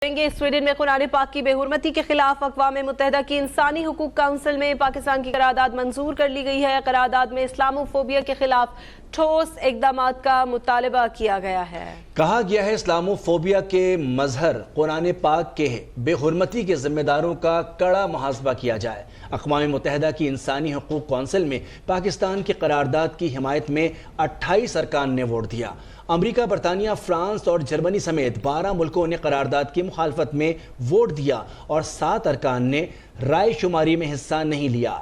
Sweden میں قرآن پاک کی بے حرمتی کے خلاف اقوام متحدہ کی انسانی حقوق کونسل میں پاکستان کی قرارداد منظور کر لی گئی ہے۔ قرارداد میں اسلامو فوبیا کے خلاف ٹھوس اقدامات کا مطالبہ کیا گیا ہے۔ کہا گیا ہے اسلامو فوبیا کے مظہر قرآن پاک کے بے حرمتی کے ذمہ داروں کا کڑا محاسبہ کیا جائے۔ اقوام متحدہ کی انسانی حقوق کونسل میں پاکستان کی قرارداد کی حمایت میں 28 ارکان نے ووٹ دیا۔ امریکہ، برطانیہ، فرانس اور جرمنی سمیت 12 ملکوں نے قرارداد کی مخالفت میں ووٹ دیا اور 7 ارکان نے رائے شماری میں حصہ نہیں لیا۔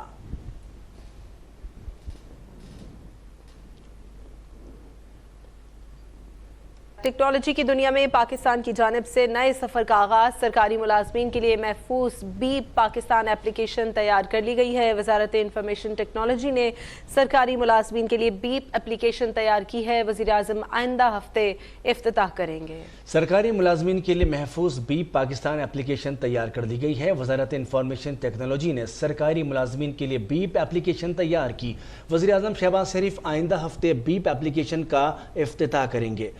ٹیکنالوجی کی دنیا میں پاکستان کی جانب سے نئے سفر کا آغاز۔ سرکاری ملازمین کے لیے محفوظ بیپ پاکستان اپلیکیشن تیار کر لی گئی ہے۔ وزارت انفارمیشن ٹیکنالوجی نے سرکاری ملازمین کے لیے بیپ اپلیکیشن تیار کی ہے۔ وزیر اعظم آئندہ ہفتے افتتاح کریں گے۔ سرکاری ملازمین کے لیے محفوظ بیپ پاکستان اپلیکیشن تیار کر دی گئی ہے۔ وزارت انفارمیشن ٹیکنالوجی نے سرکاری ملازمین کے لیے بیپ اپلیکیشن تیار کی۔ وزیر اعظم شہباز شریف آئندہ ہفتے بیپ اپلیکیشن کا افتتاح کریں گے۔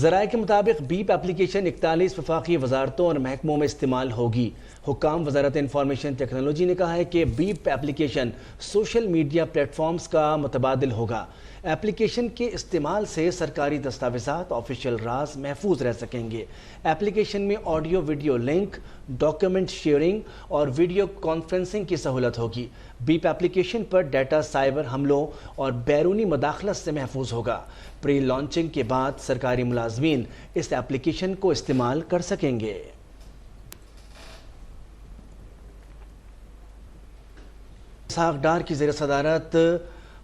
ذرائع کے مطابق بیپ اپلیکیشن 41 وفاقی وزارتوں اور محکموں میں استعمال ہوگی۔ حکام وزارت انفارمیشن ٹیکنالوجی نے کہا ہے کہ Beep application social media platforms کا متبادل ہوگا۔ اپلیکیشن کے استعمال سے سرکاری دستاویزات، آفیشیل راز محفوظ رہ سکیں گے۔ اپلیکیشن میں audio video link, document sharing اور ویڈیو کانفرنسنگ کی سہولت ہوگی۔ بیپ اپلیکیشن پر ڈیٹا سائبر حملوں اور بیرونی مداخلت سے محفوظ ہوگا۔ پری لانچنگ کے بعد سرکاری ملازمین اس اپلیکیشن کو استعمال کر سکیں گے۔ اسحاق ڈار کی زیر صدارت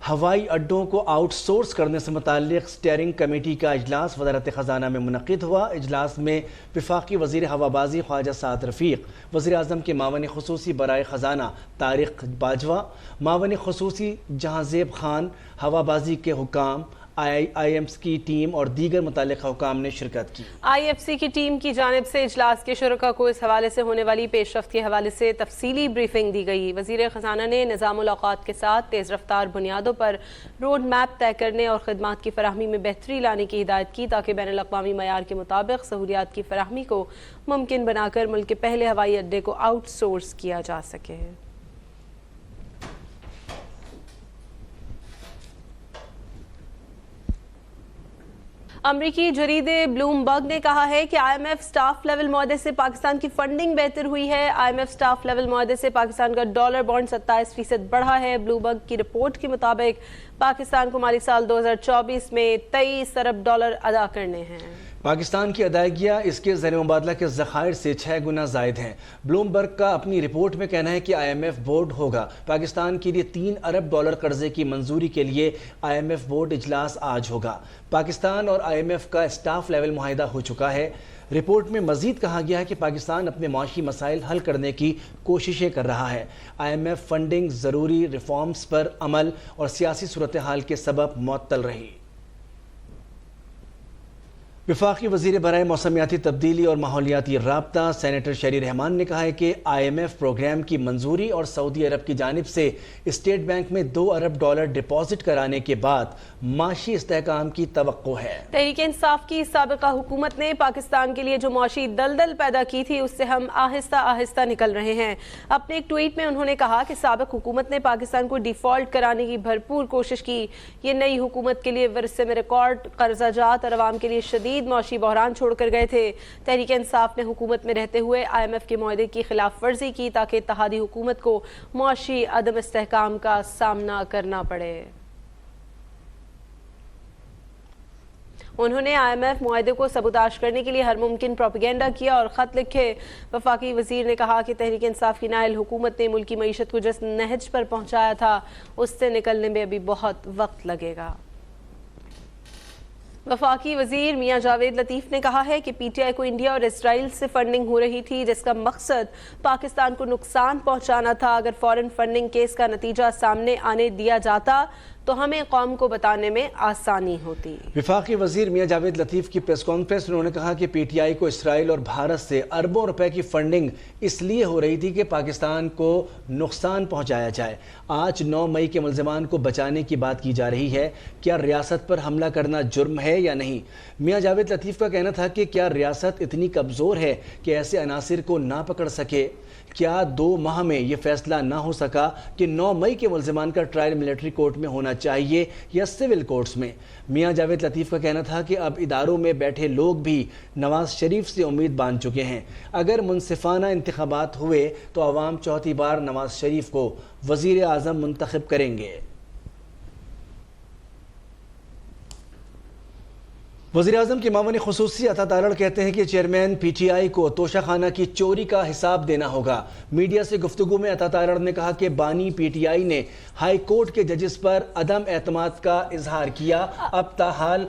ہوائی اڈوں کو آؤٹ سورس کرنے سے متعلق سٹیئرنگ کمیٹی کا اجلاس وزارت خزانہ میں منعقد ہوا۔ اجلاس میں وفاقی وزیر ہوابازی خواجہ سعد رفیق، وزیر اعظم کے معاون خصوصی برائے خزانہ طارق باجوہ، معاون خصوصی جہاں زیب خان، ہوابازی کے حکام، آئی ایم سی کی ٹیم اور دیگر متعلقہ حکام نے شرکت کی۔ آئی ایف سی کی ٹیم کی جانب سے اجلاس کے شرکاء کو اس حوالے سے ہونے والی پیش رفت کے حوالے سے تفصیلی بریفنگ دی گئی۔ وزیر خزانہ نے نظام الاوقات کے ساتھ تیز رفتار بنیادوں پر روڈ میپ طے کرنے اور خدمات کی فراہمی میں بہتری لانے کی ہدایت کی تاکہ بین الاقوامی معیار کے مطابق سہولیات کی فراہمی کو ممکن بنا کر ملک کے پہلے ہوائی اڈے کو آؤٹ سورس کیا جا سکے۔ امریکی جریدے بلوم برگ نے کہا ہے کہ I M F staff level معاہدے سے پاکستان کی فنڈنگ بہتر ہوئی ہے۔ I M F staff level معاہدے سے پاکستان کا ڈالر بانڈ 27% بڑھا ہے۔ بلوم برگ کی رپورٹ کے مطابق پاکستان کو مالی سال 2024 میں 23 ارب ڈالر ادا کرنے ہیں۔ پاکستان کی ادائیگیاں اس کے زر مبادلہ کے ذخائر سے 6 گنا زائد ہیں۔ بلوم برگ کا اپنی رپورٹ میں کہنا ہے کہ آئی ایم ایف بورڈ ہوگا۔ پاکستان کے لیے 3 ارب ڈالر قرضے کی منظوری کے لیے آئی ایم ایف بورڈ اجلاس آج ہوگا۔ پاکستان اور آئی ایم ایف کا سٹاف لیول معاہدہ ہو چکا ہے۔ رپورٹ میں مزید کہا گیا ہے کہ پاکستان اپنے معاشی مسائل حل کرنے کی کوششیں کر رہا ہے۔ آئی ایم ایف فنڈنگ ضروری ریفارمز پر عمل اور سیاسی صورتحال کے سبب معطل رہی۔ وفاقی وزیر برائے موسمیاتی تبدیلی اور ماحولیاتی رابطہ سینیٹر شیری رحمان نے کہا ہے کہ آئی ایم ایف پروگرام کی منظوری اور سعودی عرب کی جانب سے اسٹیٹ بینک میں 2 ارب ڈالر ڈپازٹ کرانے کے بعد معاشی استحکام کی توقع ہے۔ تحریک انصاف کی سابقہ حکومت نے پاکستان کے لیے جو معاشی دلدل پیدا کی تھی اس سے ہم آہستہ آہستہ نکل رہے ہیں۔ اپنے ایک ٹویٹ میں انہوں نے کہا کہ سابق حکومت نے پاکستان کو ڈیفالٹ کرانے کی بھرپور کوشش کی۔ یہ نئی حکومت کے لیے ورثے میں ریکارڈ قرضہ جات اور عوام کے لیے شدید معاشی بحران چھوڑ کر گئے تھے۔ تحریک انصاف نے حکومت میں رہتے ہوئے آئی ایم ایف کے معاہدے کی خلاف ورزی کی تاکہ اتحادی حکومت کو معاشی عدم استحکام کا سامنا کرنا پڑے۔ انہوں نے آئی ایم ایف معاہدے کو سبوتاژ کرنے کے لیے ہر ممکن پروپیگنڈا کیا اور خط لکھے۔ وفاقی وزیر نے کہا کہ تحریک انصاف کی نائل حکومت نے ملکی معیشت کو جس نہج پر پہنچایا تھا اس سے نکلنے میں ابھی بہت وقت لگے گا۔ وفاقی وزیر میاں جاوید لطیف نے کہا ہے کہ پی ٹی آئی کو انڈیا اور اسرائیل سے فنڈنگ ہو رہی تھی جس کا مقصد پاکستان کو نقصان پہنچانا تھا۔ اگر فورن فنڈنگ کیس کا نتیجہ سامنے آنے دیا جاتا تو ہمیں قوم کو بتانے میں آسانی ہوتی۔ وفاقی وزیر میاں جاوید لطیف کی پریس کانفرنس میں انہوں نے کہا کہ پی ٹی آئی کو اسرائیل اور بھارت سے اربوں روپے کی فنڈنگ اس لیے ہو رہی تھی کہ پاکستان کو نقصان پہنچایا جائے۔ آج 9 مئی کے ملزمان کو بچانے کی بات کی جا رہی ہے، کیا ریاست پر حملہ کرنا جرم ہے یا نہیں؟ میاں جاوید لطیف کا کہنا تھا کہ کیا ریاست اتنی کمزور ہے کہ ایسے عناصر کو نہ پکڑ سکے؟ کیا 2 ماہ میں یہ فیصلہ نہ ہو سکا کہ 9 مئی کے ملزمان کا ٹرائل ملٹری کورٹ میں ہونا چاہیے یا سول کورٹس میں؟ میاں جاوید لطیف کا کہنا تھا کہ اب اداروں میں بیٹھے لوگ بھی نواز شریف سے امید باندھ چکے ہیں، اگر منصفانہ انتخابات ہوئے تو عوام چوتھی بار نواز شریف کو وزیر اعظم منتخب کریں گے۔ وزیر اعظم کے معاون خصوصی عطا تارڑ کہتے ہیں کہ چیئرمین پی ٹی آئی کو توشہ خانہ کی چوری کا حساب دینا ہوگا۔ میڈیا سے گفتگو میں عطا تارڑ نے کہا کہ بانی پی ٹی آئی نے ہائی کورٹ کے ججز پر عدم اعتماد کا اظہار کیا، اب تاحال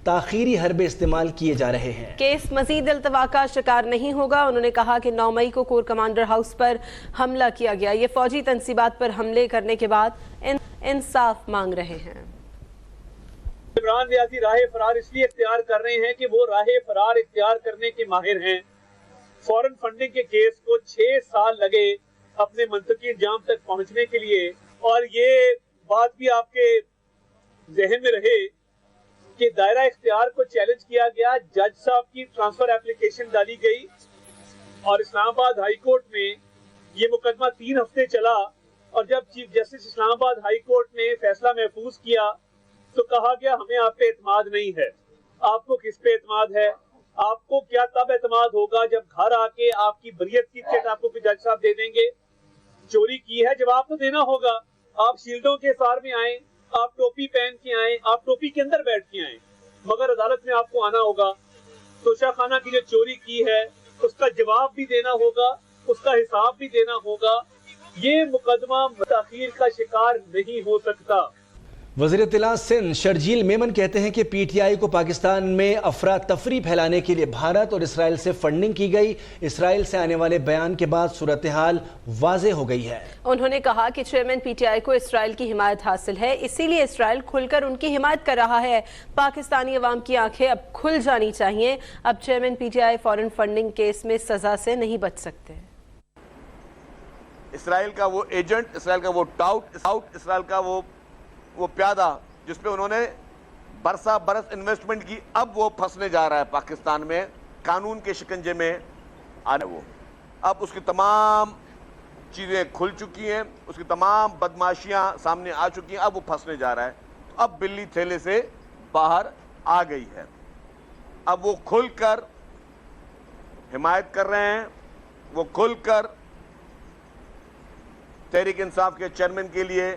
تاخیری حربے استعمال کیے جا رہے ہیں۔ کیس مزید التوا کا شکار نہیں ہوگا۔ انہوں نے کہا کہ 9 مئی کو کور کمانڈر ہاؤس پر حملہ کیا گیا، یہ فوجی تنصیبات پر حملے کرنے کے بعد انصاف مانگ رہے ہیں۔ عمران ریاضی راہ فرار اس لیے اختیار کر رہے ہیں کہ وہ راہ فرار اختیار کرنے کے ماہر ہیں۔ فورن فنڈنگ کے کیس کو 6 سال لگے اپنے منطقی انجام تک پہنچنے کے لیے، اور یہ بات بھی آپ کے ذہن میں رہے کہ دائرہ اختیار کو چیلنج کیا گیا، جج صاحب کی ٹرانسفر اپلیکیشن ڈالی گئی اور اسلام آباد ہائی کورٹ میں یہ مقدمہ 3 ہفتے چلا، اور جب چیف جسٹس اسلام آباد ہائی کورٹ نے فیصلہ محفوظ کیا تو کہا گیا ہمیں آپ پہ اعتماد نہیں ہے۔ آپ کو کس پہ اعتماد ہے؟ آپ کو کیا تب اعتماد ہوگا جب گھر آ کے آپ کی بریت کی چٹ آپ کو جج صاحب دے دیں گے؟ چوری کی ہے، جواب تو دینا ہوگا۔ آپ شیلڈوں کے سار میں آئیں، آپ ٹوپی پہن کے آئیں، آپ ٹوپی کے اندر بیٹھ کے آئیں، مگر عدالت میں آپ کو آنا ہوگا۔ توشہ خانہ کی جو چوری کی ہے اس کا جواب بھی دینا ہوگا، اس کا حساب بھی دینا ہوگا۔ یہ مقدمہ تاخیر کا شکار نہیں ہو سکتا۔ وزیر اطلاع سندھ شرجیل میمن کہتے ہیں کہ پی ٹی آئی کو پاکستان میں افراتفری پھیلانے کے لیے بھارت اور اسرائیل سے فنڈنگ کی گئی۔ اسرائیل سے آنے والے بیان کے بعد صورتحال واضح ہو گئی ہے۔ انہوں نے کہا کہ چیئرمین پی ٹی آئی کو اسرائیل کی حمایت حاصل ہے، اسی لیے اسرائیل کھل کر ان کی حمایت کر رہا ہے۔ پاکستانی عوام کی آنکھیں اب کھل جانی چاہیے۔ اب chairman P T I foreign funding case میں سزا سے نہیں بچ سکتے۔ اسرائیل کا وہ ایجنٹ، اسرائیل کا وہ ٹاؤٹ، اسرائیل کا وہ پیادہ جس پہ انہوں نے برسا برس انویسٹمنٹ کی، اب وہ پھنسنے جا رہا ہے پاکستان میں، قانون کے شکنجے میں آنے۔ وہ اب اس کی تمام چیزیں کھل چکی ہیں، اس کی تمام بدماشیاں سامنے آ چکی ہیں، اب وہ پھنسنے جا رہا ہے۔ اب بلی تھیلے سے باہر آ گئی ہے، اب وہ کھل کر حمایت کر رہے ہیں، وہ کھل کر تحریک انصاف کے چیئرمین کے لیے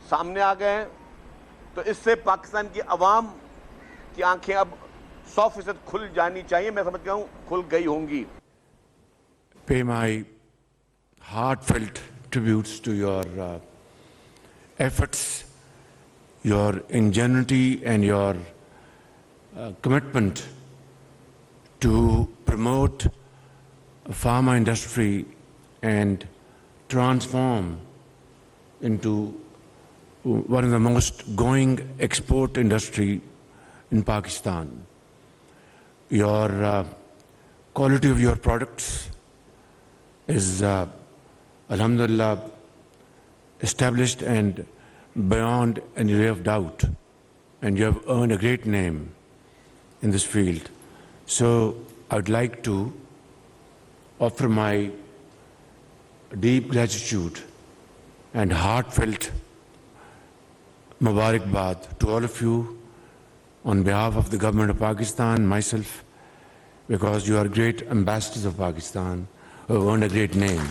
سامنے آ گئے ہیں۔ تو اس سے پاکستان کی عوام کی آنکھیں اب 100% کھل جانی چاہیے، میں سمجھتا ہوں کھل گئی ہوں گی۔ Pay my heartfelt tributes to your efforts, your ingenuity and your commitment to promote pharma industry and transform into one of the most going export industry in Pakistan. Your quality of your products is alhamdulillah established and beyond any ray of doubt, and you have earned a great name in this field. So I would like to offer my deep gratitude and heartfelt Mubarakbad to all of you on behalf of the government of Pakistan, myself, because you are great ambassadors of Pakistan who have earned a great name.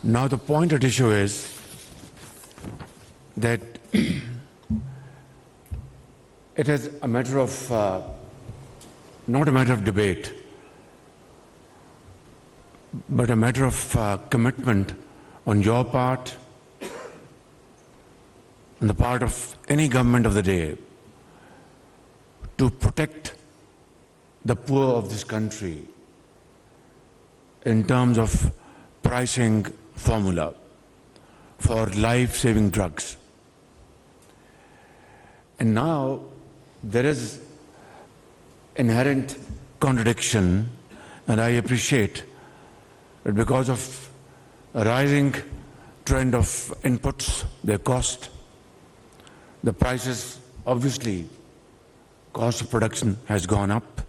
Now the point at issue is that it is a matter of, not a matter of debate, but a matter of commitment on your part, on the part of any government of the day, to protect the poor of this country in terms of pricing formula. for life-saving drugs. And now there is inherent contradiction, and I appreciate that because of a rising trend of inputs, their cost, the prices, obviously, cost of production has gone up,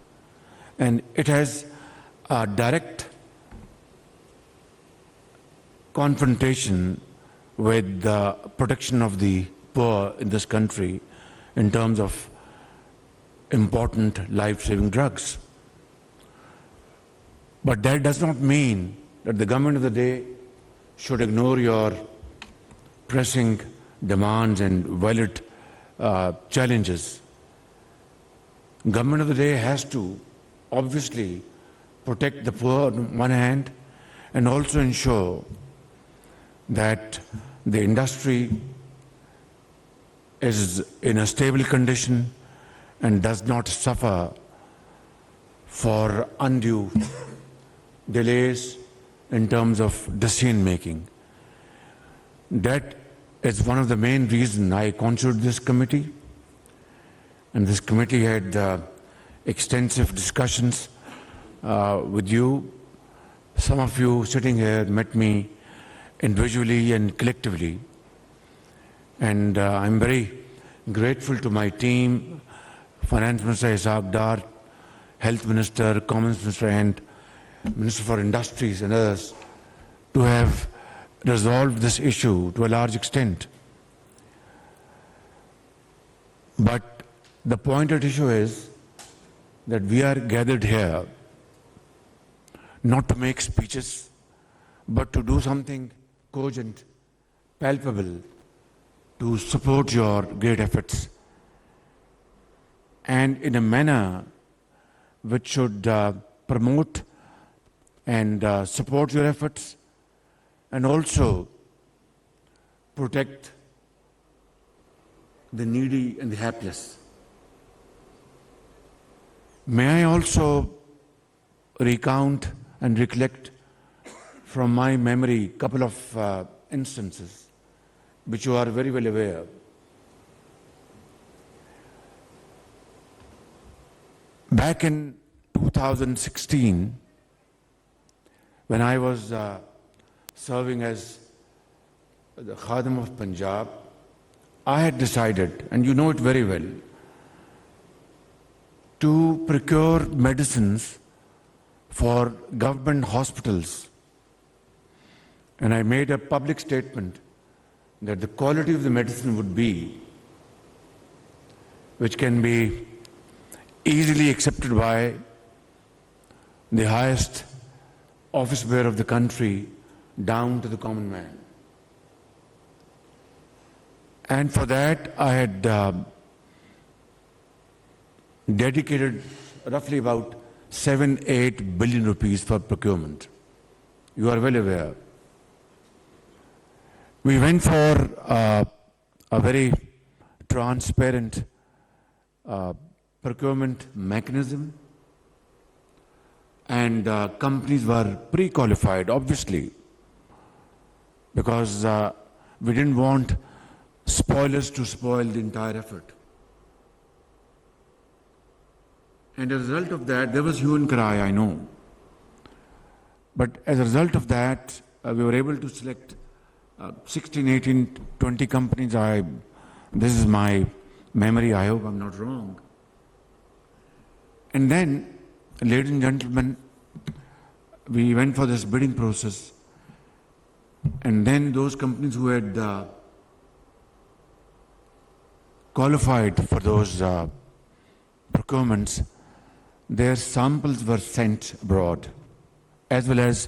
and it has a direct confrontation with the protection of the poor in this country in terms of important life-saving drugs. But that does not mean that the government of the day should ignore your pressing demands and valid challenges. Government of the day has to obviously protect the poor on one hand and also ensure that the industry is in a stable condition and does not suffer for undue delays in terms of decision making. That is one of the main reasons I constituted this committee, and this committee had extensive discussions with you. Some of you sitting here met me individually and collectively, and I'm very grateful to my team, Finance Minister Ishaq Dar, Health Minister, Commerce Minister and Minister for Industries and others, to have resolved this issue to a large extent. But the point at issue is that we are gathered here not to make speeches, but to do something cogent, palpable, to support your great efforts, and in a manner which should promote and support your efforts and also protect the needy and the helpless. May I also recount and recollect from my memory a couple of instances which you are very well aware of. Back in 2016, when I was serving as the Khadim of Punjab, I had decided, and you know it very well, to procure medicines for government hospitals. And I made a public statement that the quality of the medicine would be, which can be easily accepted by the highest office bearer of the country down to the common man. And for that, I had dedicated roughly about 7-8 billion rupees for procurement. You are well aware. We went for a very transparent procurement mechanism, and companies were pre-qualified, obviously, because we didn't want spoilers to spoil the entire effort. And as a result of that, there was hue and cry, I know. But as a result of that, we were able to select 16, 18, 20 companies. This is my memory, I hope I'm not wrong. And then, ladies and gentlemen, we went for this bidding process. And then those companies who had qualified for those procurements, their samples were sent abroad, as well as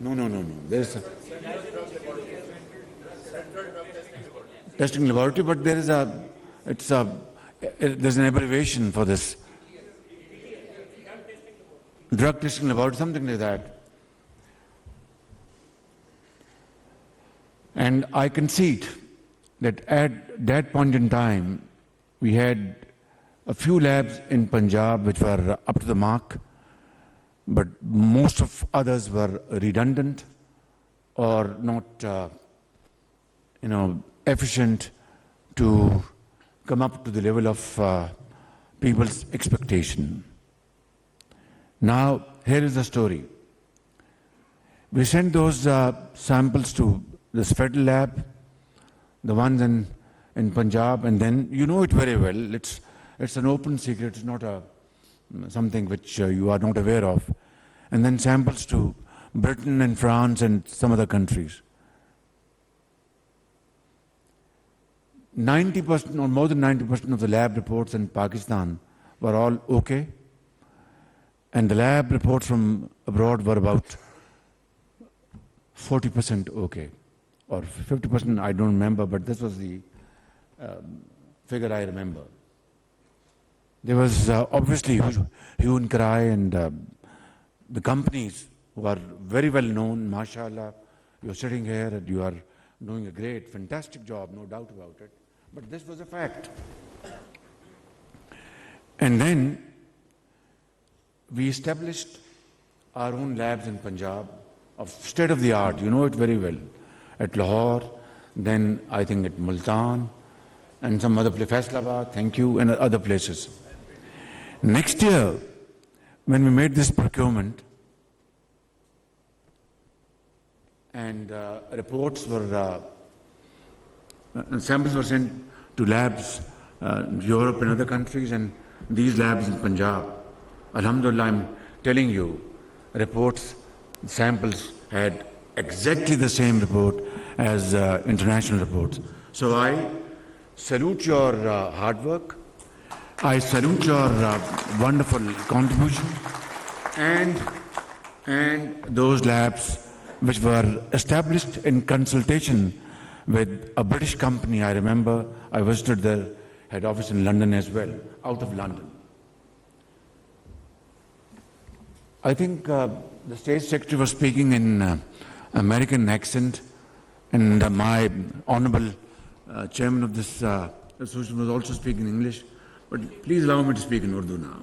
No. There's a testing laboratory, but there's an abbreviation for this. Drug testing laboratory, something like that. And I concede that at that point in time, we had a few labs in Punjab which were up to the mark, but most of others were redundant or not, efficient to come up to the level of people's expectation. Now, here is the story. We sent those samples to this federal lab, the ones in Punjab, and then you know it very well. It's an open secret. It's not something which you are not aware of. And then samples to Britain and France and some other countries. 90% or more than 90% of the lab reports in Pakistan were all okay. And the lab reports from abroad were about 40% okay. Or 50%, I don't remember, but this was the figure I remember. There was obviously hue and cry, and the companies who are very well known, mashallah, you're sitting here and you are doing a great, fantastic job, no doubt about it. But this was a fact. And then we established our own labs in Punjab of state of the art, you know it very well, at Lahore, then I think at Multan, and some other place, Faisalabad, thank you, and other places. Next year, when we made this procurement, and reports were, samples were sent to labs, Europe and other countries, and these labs in Punjab. Alhamdulillah, I'm telling you, reports, samples had exactly the same report as international reports. So I salute your hard work. I salute your wonderful contribution, and those labs which were established in consultation with a British company. I remember I visited their head office in London as well, out of London. I think the State Secretary was speaking in American accent, and my honorable chairman of this association was also speaking English. But please allow me to speak in Urdu now.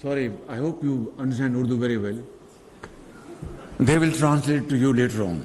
sorry, I hope you understand Urdu very well. They will translate to you later on.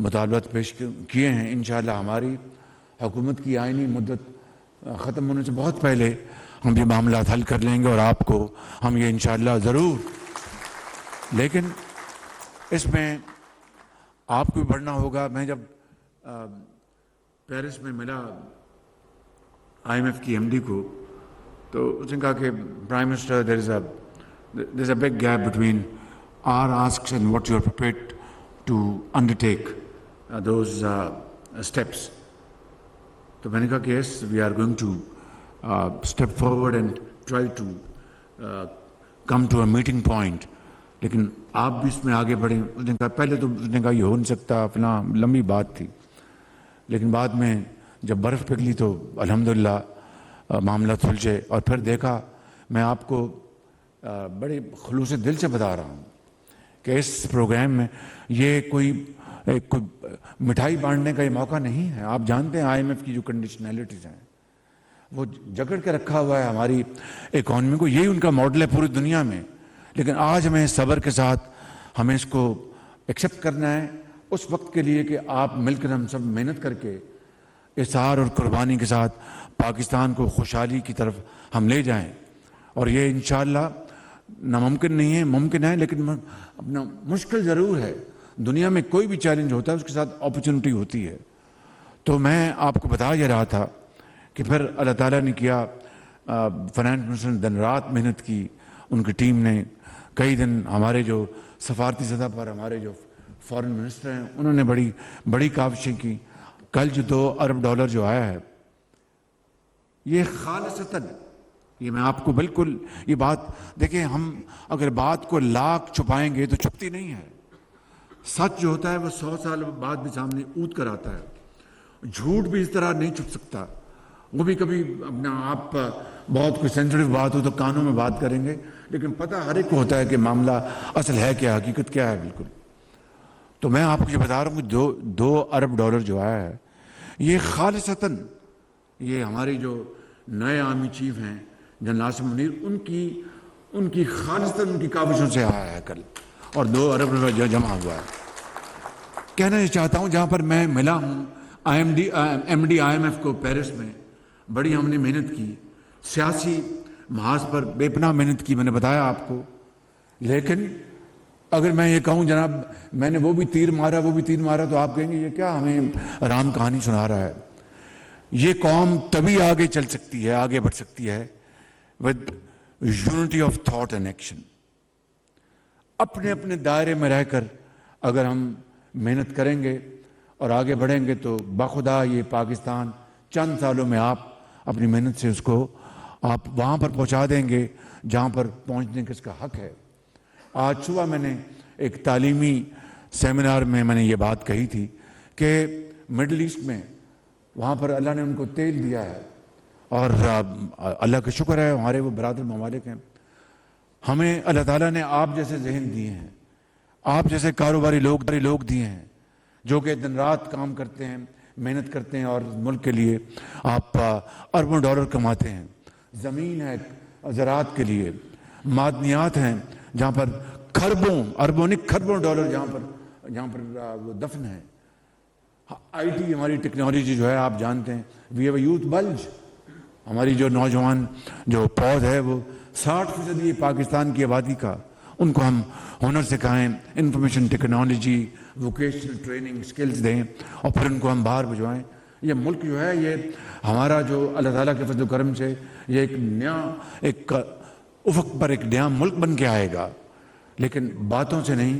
مطالبات پیش کیے ہیں. انشاءاللہ ہماری حکومت کی آئینی مدت ختم ہونے سے بہت پہلے ہم یہ معاملات حل کر لیں گے اور آپ کو ہم یہ انشاءاللہ ضرور. لیکن اس میں آپ کو بھی بڑھنا ہوگا. میں جب پیرس میں ملا IMF کی MD کو تو اس نے کہا کہ prime minister there is a big gap between our asks and what you are prepared to undertake those steps. تو میں نے کہا کہ yes, we are going to step forward and try to come to a meeting point. لیکن آپ بھی اس میں آگے بڑھیں. اس نے کہا پہلے تو اس نے کہا یہ ہو نہیں سکتا, فلاں لمبی بات تھی. لیکن بعد میں جب برف پگھلی تو الحمدللہ معاملہ سلجھے. اور پھر دیکھا, میں آپ کو بڑے خلوص دل سے بتا رہا ہوں کہ اس پروگرام میں یہ کوئی مٹھائی بانٹنے کا یہ موقع نہیں ہے. آپ جانتے ہیں IMF کی جو کنڈیشنلٹیز ہیں وہ جکڑ کے رکھا ہوا ہے ہماری اکانومی کو. یہی ان کا ماڈل ہے پوری دنیا میں. لیکن آج ہمیں صبر کے ساتھ ہمیں اس کو ایکسیپٹ کرنا ہے اس وقت کے لیے کہ آپ مل کر ہم سب محنت کر کے اصرار اور قربانی کے ساتھ پاکستان کو خوشحالی کی طرف ہم لے جائیں. اور یہ انشاءاللہ ناممکن نہیں ہے, ممکن ہے, لیکن اپنا مشکل ضرور ہے. دنیا میں کوئی بھی چیلنج ہوتا ہے اس کے ساتھ اپرچونٹی ہوتی ہے. تو میں آپ کو بتا یہ رہا تھا کہ پھر اللہ تعالیٰ نے کیا, فائنانس منسٹر نے دن رات محنت کی, ان کی ٹیم نے کئی دن, ہمارے جو سفارتی سطح پر ہمارے جو فارن منسٹر ہیں انہوں نے بڑی کاوشیں کی. کل جو $2 ارب جو آیا ہے یہ خالصتاً, یہ میں آپ کو بالکل یہ بات دیکھیں, ہم اگر بات کو لاکھ چھپائیں گے تو چھپتی نہیں ہے. سچ جو ہوتا ہے وہ 100 سال بعد بھی سامنے اونٹ کر آتا ہے. جھوٹ بھی اس طرح نہیں چھپ سکتا. وہ بھی کبھی اپنا آپ بہت کوئی سینسٹیو بات ہو تو کانوں میں بات کریں گے, لیکن پتہ ہر ایک کو ہوتا ہے کہ معاملہ اصل ہے کیا, حقیقت کیا ہے بالکل. تو میں آپ کو یہ بتا رہا ہوں کہ $2 ارب جو آیا ہے یہ خالصتاً یہ ہمارے جو نئے آرمی چیف ہیں جنرل عاصم منیر, ان کی خالصتاً ان کی کاوشوں سے آیا ہے کل, اور $2 ارب جمع ہوا ہے. کہنا یہ چاہتا ہوں جہاں پر میں ملا ہوں MD IMF کو پیرس میں, بڑی ہم نے محنت کی, سیاسی محاذ پر بے پناہ محنت کی, میں نے بتایا آپ کو. لیکن اگر میں یہ کہوں جناب میں نے وہ بھی تیر مارا تو آپ کہیں گے یہ کیا ہمیں رام کہانی سنا رہا ہے. یہ قوم تبھی آگے چل سکتی ہے, آگے بڑھ سکتی ہے with unity of thought and action. اپنے اپنے دائرے میں رہ کر اگر ہم محنت کریں گے اور آگے بڑھیں گے تو بخدا یہ پاکستان چند سالوں میں آپ اپنی محنت سے اس کو آپ وہاں پر پہنچا دیں گے جہاں پر پہنچنے کا اس کا حق ہے. آج صبح میں نے ایک تعلیمی سیمینار میں نے یہ بات کہی تھی کہ مڈل ایسٹ میں وہاں پر اللہ نے ان کو تیل دیا ہے, اور اللہ کا شکر ہے ہمارے وہ برادر ممالک ہیں. ہمیں اللہ تعالیٰ نے آپ جیسے ذہن دیے ہیں, آپ جیسے کاروباری لوگ دیے ہیں جو کہ دن رات کام کرتے ہیں, محنت کرتے ہیں اور ملک کے لیے آپ اربوں ڈالر کماتے ہیں. زمین ہے زراعت کے لیے, معدنیات ہیں جہاں پر کھربوں ڈالر جہاں پر وہ دفن ہے. IT ہماری ٹیکنالوجی جو ہے آپ جانتے ہیں, we have a youth bulge. ہماری جو نوجوان جو پود ہے وہ 60% یہ پاکستان کی آبادی کا, ان کو ہم ہنر سکھائیں, information technology, vocational training skills دیں, اور پھر ان کو ہم باہر بھجوائیں. یہ ملک جو ہے یہ ہمارا جو اللہ تعالیٰ کے فضل و کرم سے یہ ایک افق پر ایک نیا ملک بن کے آئے گا, لیکن باتوں سے نہیں,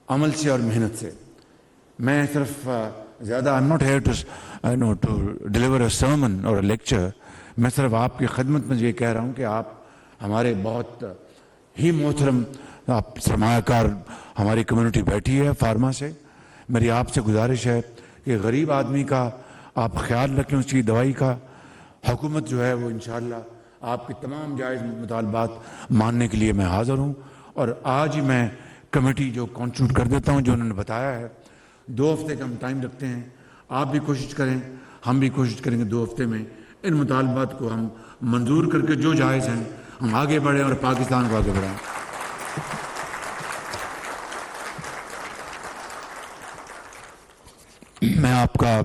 عمل سے اور محنت سے. میں صرف زیادہ I'm not here to deliver a sermon or a lecture. میں صرف آپ کی خدمت میں یہ کہہ رہا ہوں کہ آپ ہمارے بہت ہی محترم آپ سرمایہ کار ہماری کمیونٹی بیٹھی ہے فارما سے. میری آپ سے گزارش ہے کہ غریب آدمی کا آپ خیال رکھیں, اس کی دوائی کا. حکومت جو ہے وہ انشاءاللہ آپ کے تمام جائز مطالبات ماننے کے لیے میں حاضر ہوں. اور آج ہی میں کمیٹی جو کانسٹیٹیوٹ کر دیتا ہوں جو انہوں نے بتایا ہے, 2 ہفتے کا ہم ٹائم رکھتے ہیں. آپ بھی کوشش کریں, ہم بھی کوشش کریں گے 2 ہفتے میں ان مطالبات کو ہم منظور کر کے جو جائز ہیں ہم آگے بڑھیں اور پاکستان کو آگے بڑھائیں. آپ کا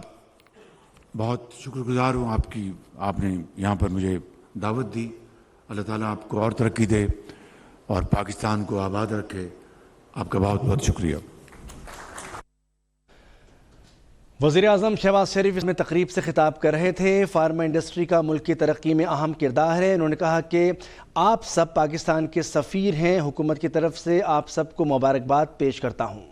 بہت شکر گزار ہوں آپ نے یہاں پر مجھے دعوت دی. اللہ تعالیٰ آپ کو اور ترقی دے اور پاکستان کو آباد رکھے. آپ کا بہت بہت شکریہ. وزیر اعظم شہباز شریف اس میں تقریب سے خطاب کر رہے تھے. فارما انڈسٹری کا ملک کی ترقی میں اہم کردار ہے. انہوں نے کہا کہ آپ سب پاکستان کے سفیر ہیں. حکومت کی طرف سے آپ سب کو مبارکباد پیش کرتا ہوں.